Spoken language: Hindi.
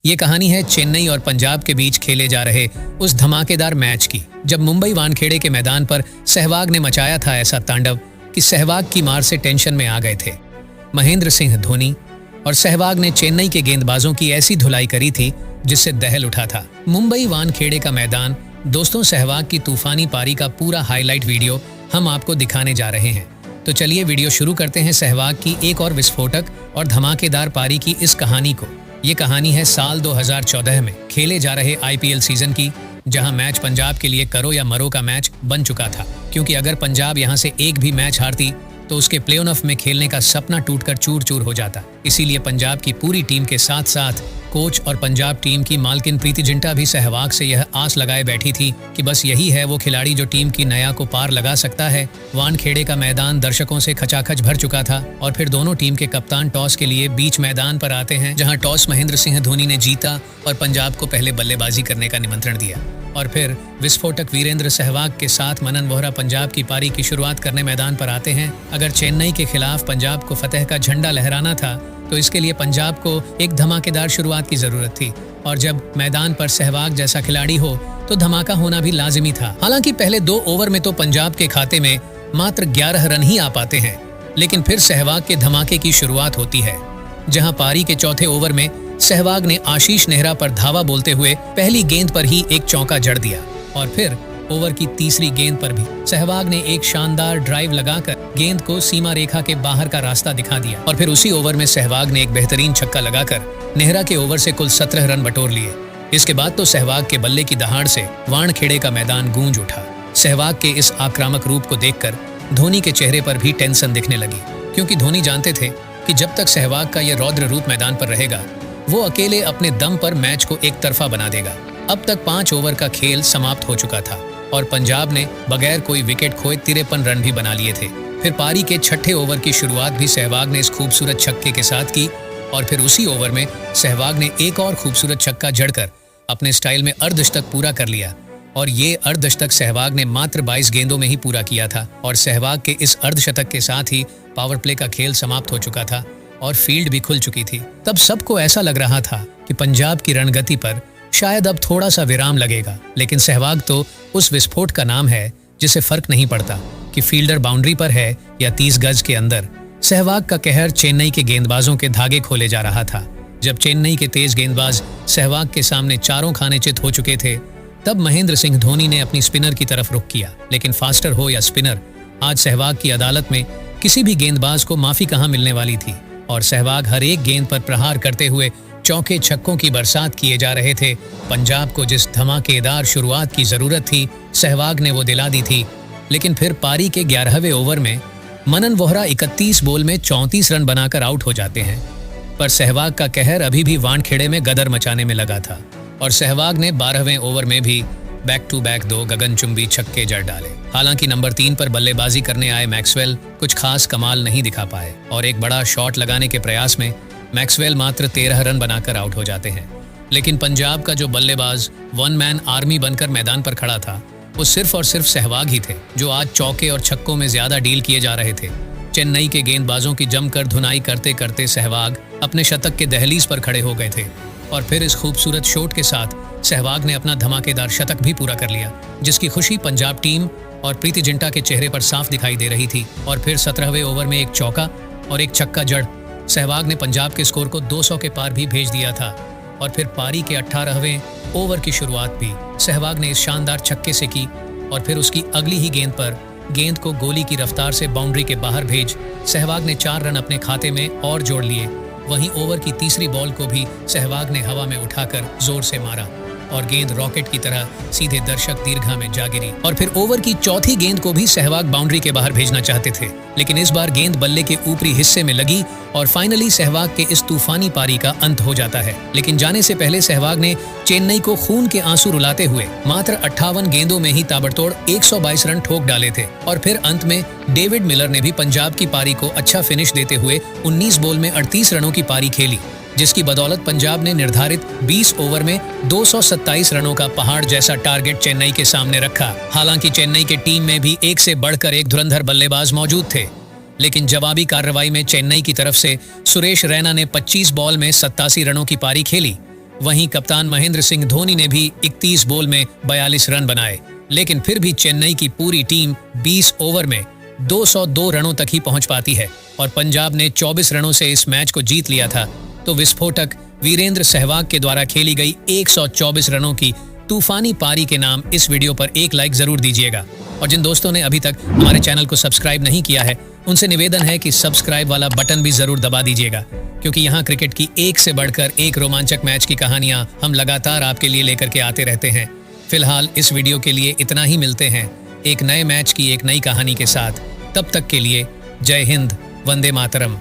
ये कहानी है चेन्नई और पंजाब के बीच खेले जा रहे उस धमाकेदार मैच की, जब मुंबई वानखेड़े के मैदान पर सहवाग ने मचाया था ऐसा तांडव कि सहवाग की मार से टेंशन में आ गए थे महेंद्र सिंह धोनी। और सहवाग ने चेन्नई के गेंदबाजों की ऐसी धुलाई करी थी जिससे दहल उठा था मुंबई वानखेड़े का मैदान। दोस्तों, सहवाग की तूफानी पारी का पूरा हाईलाइट वीडियो हम आपको दिखाने जा रहे हैं। तो चलिए वीडियो शुरू करते हैं सहवाग की एक और विस्फोटक और धमाकेदार पारी की इस कहानी को। ये कहानी है साल 2014 में खेले जा रहे आईपीएल सीजन की, जहां मैच पंजाब के लिए करो या मरो का मैच बन चुका था, क्योंकि अगर पंजाब यहां से एक भी मैच हारती तो उसके प्ले ऑफ में खेलने का सपना टूटकर चूर चूर हो जाता। इसीलिए पंजाब की पूरी टीम के साथ साथ कोच और पंजाब टीम की मालकिन प्रीति जिंटा भी सहवाग से यह आस लगाए बैठी थी कि बस यही है वो खिलाड़ी जो टीम की नया को पार लगा सकता है। वानखेड़े का मैदान दर्शकों से खचाखच भर चुका था और फिर दोनों टीम के कप्तान टॉस के लिए बीच मैदान पर आते हैं, जहां टॉस महेंद्र सिंह धोनी ने जीता और पंजाब को पहले बल्लेबाजी करने का निमंत्रण दिया। और फिर विस्फोटक वीरेंद्र सहवाग के साथ मनन वोहरा पंजाब की पारी की शुरुआत करने मैदान पर आते हैं। अगर चेन्नई के खिलाफ पंजाब को फतेह का झंडा लहराना था तो इसके लिए पंजाब को एक धमाकेदार शुरुआत की जरूरत थी, और जब मैदान पर सहवाग जैसा खिलाड़ी हो तो धमाका होना भी लाजिमी था। हालांकि पहले 2 ओवर में तो पंजाब के खाते में मात्र 11 रन ही आ पाते हैं, लेकिन फिर सहवाग के धमाके की शुरुआत होती है, जहां पारी के चौथे ओवर में सहवाग ने आशीष नेहरा पर धावा बोलते हुए पहली गेंद पर ही एक चौका जड़ दिया। और फिर ओवर की तीसरी गेंद पर भी सहवाग ने एक शानदार ड्राइव लगाकर गेंद को सीमा रेखा के बाहर का रास्ता दिखा दिया। और फिर उसी ओवर में सहवाग ने एक बेहतरीन छक्का लगाकर नेहरा के ओवर से कुल 17 रन बटोर लिए। इसके बाद तो सहवाग के बल्ले की दहाड़ से वानखेड़े का मैदान गूंज उठा। सहवाग के इस आक्रामक रूप को देखकर धोनी के चेहरे पर भी टेंशन दिखने लगी, क्योंकि धोनी जानते थे कि जब तक सहवाग का यह रौद्र रूप मैदान पर रहेगा वो अकेले अपने दम पर मैच को एक तरफा बना देगा। अब तक 5 ओवर का खेल समाप्त हो चुका था और पंजाब ने बगैर कोई विकेट खोए 53 रन भी बना लिए थे। फिर पारी के छठे ओवर की शुरुआत भी सहवाग ने इस खूबसूरत छक्के के साथ की, और फिर उसी ओवर में सहवाग ने एक और खूबसूरत छक्का जड़कर अपने स्टाइल में अर्धशतक पूरा कर लिया। और ये अर्धशतक सहवाग ने मात्र 22 गेंदों में ही पूरा किया था, और सहवाग के इस अर्धशतक के साथ ही पावर प्ले का खेल समाप्त हो चुका था और फील्ड भी खुल चुकी थी। तब सबको ऐसा लग रहा था कि पंजाब की रणगति पर शायद अब थोड़ा सा विराम लगेगा, लेकिन सहवाग तो उस विस्फोट का नाम है जिसे फर्क नहीं पड़ता कि फील्डर बाउंड्री पर है या 30 गज के अंदर। सहवाग का कहर चेन्नई के गेंदबाजों के धागे खोले जा रहा था। जब चेन्नई के तेज गेंदबाज सहवाग के सामने चारों खाने चित हो चुके थे, तब महेंद्र सिंह धोनी ने अपनी स्पिनर की तरफ रुख किया। लेकिन फास्टर हो या स्पिनर, आज सहवाग की अदालत में किसी भी गेंदबाज को माफी कहाँ मिलने वाली थी, और सहवाग हर एक गेंद पर प्रहार करते हुए चौके छक्कों की बरसात किए जा रहे थे। पंजाब को जिस धमाकेदार शुरुआत की जरूरत थी सहवाग ने वो दिला दी थी। लेकिन फिर पारी के 11वें ओवर में मनन वोहरा 31 बॉल में 34 रन बनाकर आउट हो जाते हैं, पर सहवाग का कहर अभी भी वानखेड़े में गदर मचाने में लगा था, और सहवाग ने 12वें ओवर में भी बैक टू बैक 2 गगनचुंबी छक्के जड़ डाले। हालांकि नंबर 3 पर बल्लेबाजी करने आए मैक्सवेल कुछ खास कमाल नहीं दिखा पाए, और एक बड़ा शॉट लगाने के प्रयास में मैक्सवेल मात्र 13 रन बनाकर आउट हो जाते हैं। लेकिन पंजाब का जो बल्लेबाज 1 मैन आर्मी बनकर मैदान पर खड़ा था वो सिर्फ और सिर्फ सहवाग ही थे, जो आज चौके और छक्कों में ज्यादा डील किए जा रहे थे। चेन्नई के गेंदबाजों की जमकर धुनाई करते करते सहवाग अपने शतक के दहलीज पर खड़े हो गए थे, और फिर इस खूबसूरत शॉट के साथ सहवाग ने अपना धमाकेदार शतक भी पूरा कर लिया, जिसकी खुशी पंजाब टीम और प्रीति जिंटा के चेहरे पर साफ दिखाई दे रही थी। और फिर 17वें ओवर में एक चौका और एक छक्का जड़ सहवाग ने पंजाब के स्कोर को 200 के पार भी भेज दिया था। और फिर पारी के 18वें ओवर की शुरुआत भी सहवाग ने इस शानदार छक्के से की, और फिर उसकी अगली ही गेंद पर गेंद को गोली की रफ्तार से बाउंड्री के बाहर भेज सहवाग ने 4 रन अपने खाते में और जोड़ लिए। वहीं ओवर की तीसरी बॉल को भी सहवाग ने हवा में उठाकर जोर से मारा, और गेंद रॉकेट की तरह सीधे दर्शक दीर्घा में जा गिरी। और फिर ओवर की चौथी गेंद को भी सहवाग बाउंड्री के बाहर भेजना चाहते थे, लेकिन इस बार गेंद बल्ले के ऊपरी हिस्से में लगी, और फाइनली सहवाग के इस तूफानी पारी का अंत हो जाता है। लेकिन जाने से पहले सहवाग ने चेन्नई को खून के आंसू रुलाते हुए मात्र 58 गेंदों में ही ताबड़तोड़ 122 रन ठोक डाले थे। और फिर अंत में डेविड मिलर ने भी पंजाब की पारी को अच्छा फिनिश देते हुए 19 बॉल में 38 रनों की पारी खेली, जिसकी बदौलत पंजाब ने निर्धारित 20 ओवर में 227 रनों का पहाड़ जैसा टारगेट चेन्नई के सामने रखा। हालांकि चेन्नई की टीम में भी एक से बढ़कर एक धुरंधर बल्लेबाज मौजूद थे, लेकिन जवाबी कार्रवाई में चेन्नई की तरफ से सुरेश रैना ने 25 बॉल में 87 रनों की पारी खेली, वहीं कप्तान महेंद्र सिंह धोनी ने भी 31 बॉल में 42 रन बनाए, लेकिन फिर भी चेन्नई की पूरी टीम 20 ओवर में 202 रनों तक ही पहुंच पाती है और पंजाब ने 24 रनों से इस मैच को जीत लिया था। तो विस्फोटक वीरेंद्र सहवाग के द्वारा खेली गई 124 रनों की तूफानी पारी के नाम इस वीडियो पर एक लाइक जरूर दीजिएगा। और जिन दोस्तों ने अभी तक हमारे चैनल को सब्सक्राइब नहीं किया है, उनसे निवेदन है कि सब्सक्राइब वाला बटन भी जरूर दबा दीजिएगा, क्योंकि यहाँ क्रिकेट की एक से बढ़कर एक रोमांचक मैच की कहानियां हम लगातार आपके लिए लेकर के आते रहते हैं। फिलहाल इस वीडियो के लिए इतना ही। मिलते हैं एक नए मैच की एक नई कहानी के साथ। तब तक के लिए जय हिंद, वंदे मातरम।